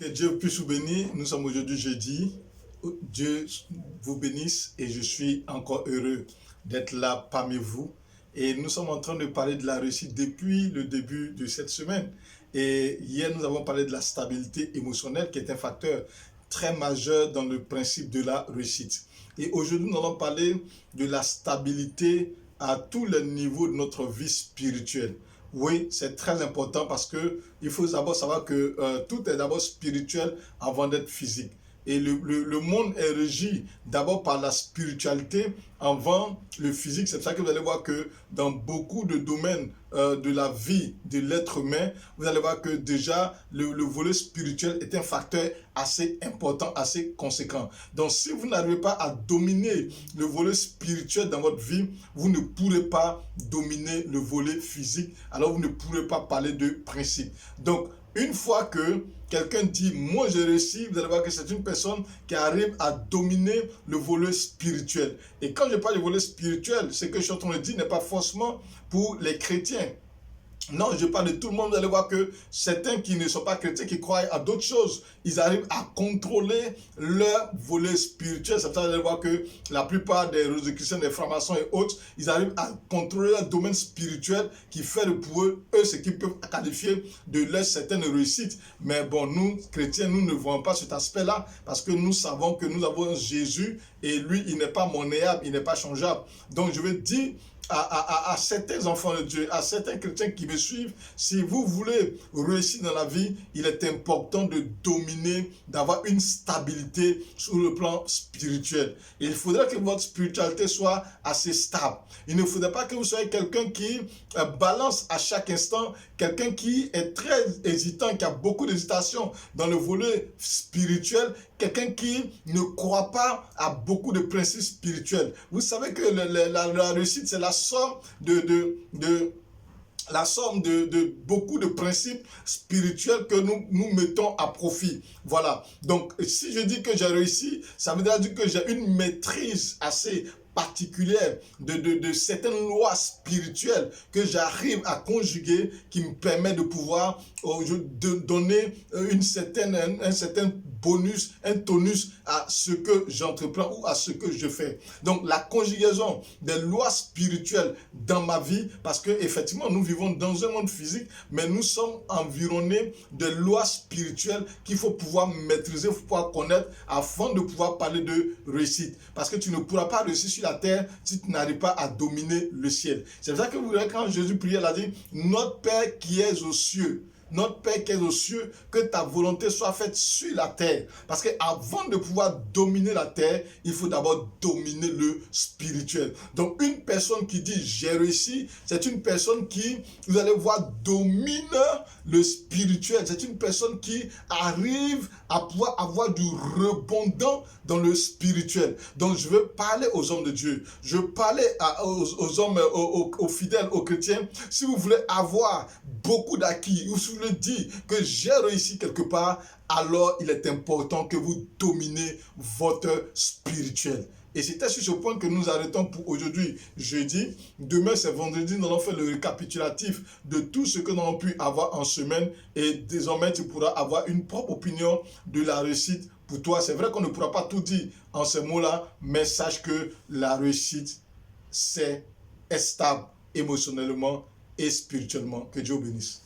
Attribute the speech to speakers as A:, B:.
A: Que Dieu puisse vous bénir. Nous sommes aujourd'hui jeudi. Dieu vous bénisse et je suis encore heureux d'être là parmi vous. Et nous sommes en train de parler de la réussite depuis le début de cette semaine. Et hier, nous avons parlé de la stabilité émotionnelle qui est un facteur très majeur dans le principe de la réussite. Et aujourd'hui, nous allons parler de la stabilité à tous les niveaux de notre vie spirituelle. Oui, c'est très important parce que il faut d'abord savoir que tout est d'abord spirituel avant d'être physique. Et le monde est régi d'abord par la spiritualité avant le physique. C'est pour ça que vous allez voir que dans beaucoup de domaines de la vie de l'être humain, vous allez voir que déjà le volet spirituel est un facteur assez important, assez conséquent. Donc si vous n'arrivez pas à dominer le volet spirituel dans votre vie, vous ne pourrez pas dominer le volet physique. Alors vous ne pourrez pas parler de principe. Donc une fois que quelqu'un dit « moi j'ai réussi », vous allez voir que c'est une personne qui arrive à dominer le volet spirituel. Et quand je parle du volet spirituel, ce que je suis en train de dire n'est pas forcément pour les chrétiens. Non, je parle de tout le monde. Vous allez voir que certains qui ne sont pas chrétiens, qui croient à d'autres choses, ils arrivent à contrôler leur volet spirituel. C'est pour ça que vous allez voir que la plupart des religieux chrétiens, des francs-maçons et autres, ils arrivent à contrôler leur domaine spirituel qui fait pour eux ce qu'ils peuvent qualifier de leur certaine réussite. Mais bon, nous, chrétiens, nous ne voyons pas cet aspect-là parce que nous savons que nous avons Jésus et lui, il n'est pas monnayable, il n'est pas changeable. Donc, je veux dire à certains enfants de Dieu, à certains chrétiens qui me suivent, si vous voulez réussir dans la vie, il est important de dominer, d'avoir une stabilité sur le plan spirituel. Et il faudrait que votre spiritualité soit assez stable. Il ne faudrait pas que vous soyez quelqu'un qui balance à chaque instant, quelqu'un qui est très hésitant, qui a beaucoup d'hésitation dans le volet spirituel, quelqu'un qui ne croit pas à beaucoup de principes spirituels. Vous savez que la réussite, c'est la somme de beaucoup de principes spirituels que nous mettons à profit. Voilà. Donc, si je dis que j'ai réussi, ça veut dire que j'ai une maîtrise assez particulière de certaines lois spirituelles que j'arrive à conjuguer qui me permet de pouvoir donner un certain bonus, un tonus à ce que j'entreprends ou à ce que je fais. Donc la conjugaison des lois spirituelles dans ma vie, parce que effectivement nous vivons dans un monde physique, mais nous sommes environnés de lois spirituelles qu'il faut pouvoir maîtriser, il faut pouvoir connaître afin de pouvoir parler de réussite. Parce que tu ne pourras pas réussir sur la terre si tu n'arrives pas à dominer le ciel. C'est pour ça que vous voyez quand Jésus priait, il a dit « Notre Père qui es aux cieux ». Notre Père qui est aux cieux, que ta volonté soit faite sur la terre. Parce qu'avant de pouvoir dominer la terre, il faut d'abord dominer le spirituel. Donc une personne qui dit j'ai réussi, c'est une personne qui, vous allez voir, domine le spirituel. C'est une personne qui arrive à pouvoir avoir du rebondant dans le spirituel. Donc je veux parler aux hommes de Dieu. Je veux parler aux hommes, aux fidèles, aux chrétiens. Si vous voulez avoir beaucoup d'acquis, ou si vous voulez dire que j'ai réussi quelque part, alors il est important que vous dominez votre spirituel. Et c'était sur ce point que nous arrêtons pour aujourd'hui, jeudi. Demain, c'est vendredi, nous allons faire le récapitulatif de tout ce que nous avons pu avoir en semaine. Et désormais, tu pourras avoir une propre opinion de la réussite pour toi. C'est vrai qu'on ne pourra pas tout dire en ces mots-là, mais sache que la réussite, c'est stable émotionnellement et spirituellement. Que Dieu bénisse.